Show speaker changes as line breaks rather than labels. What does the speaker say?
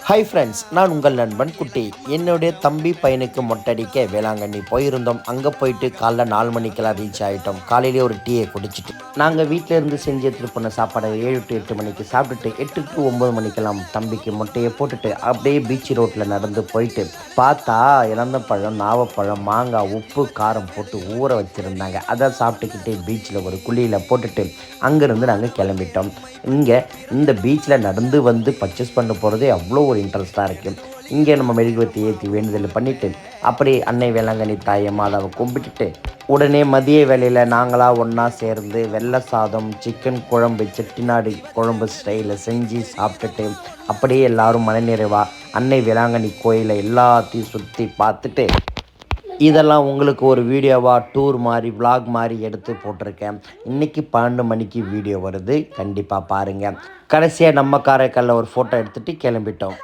Hi friends, நான் உங்கள் நண்பன் குட்டி. என்னுடைய தம்பி பையனுக்கு மொட்டடிக்க வேளாங்கண்ணி போயிருந்தோம். அங்கே போயிட்டு காலைல 4 மணிக்கெல்லாம் ரீச் ஆகிட்டோம். காலையிலே ஒரு டீயை குடிச்சிட்டு நாங்கள் வீட்டில் இருந்து செஞ்சு எடுத்துகிட்டு போன சாப்பாடை 7 to 8 மணிக்கு சாப்பிட்டுட்டு 8 to 9 மணிக்கெல்லாம் தம்பிக்கு மொட்டையை போட்டுட்டு அப்படியே பீச் ரோட்டில் நடந்து போயிட்டு பார்த்தா இளந்த பழம், நாவப்பழம், மாங்காய், உப்பு, காரம் போட்டு ஊற வச்சுருந்தாங்க. அதை சாப்பிட்டுக்கிட்டு பீச்சில் ஒரு குழியில் போட்டுட்டு அங்கேருந்து நாங்கள் கிளம்பிட்டோம். இங்கே இந்த பீச்சில் நடந்து வந்து பர்ச்சேஸ் பண்ண போகிறதே அவ்வளோ ஒரு இன்ட்ரெஸ்ட்டாக இருக்குது. இங்கே நம்ம மெழுகுவர்த்தி ஏற்றி வேண்டுதல் பண்ணிவிட்டு அப்படியே அன்னை வேளாங்கண்ணி தாயை மாதாவை கும்பிட்டுட்டு உடனே மதிய வேளையில் நாங்களாக ஒன்றா சேர்ந்து வெள்ளை சாதம், சிக்கன் குழம்பு, செட்டிநாடு குழம்பு ஸ்டைலில் செஞ்சு சாப்பிட்டுட்டு அப்படியே எல்லோரும் மனநிறைவாக அன்னை வேளாங்கண்ணி கோயிலை எல்லாத்தையும் சுற்றி பார்த்துட்டு இதெல்லாம் உங்களுக்கு ஒரு வீடியோவாக டூர் மாதிரி விலாக் மாதிரி எடுத்து போட்டிருக்கேன். இன்றைக்கி 12 மணிக்கு வீடியோ வருது, கண்டிப்பாக பாருங்கள். கடைசியாக நம்ம காரைக்காலில் ஒரு ஃபோட்டோ எடுத்துகிட்டு கிளம்பிட்டோம்.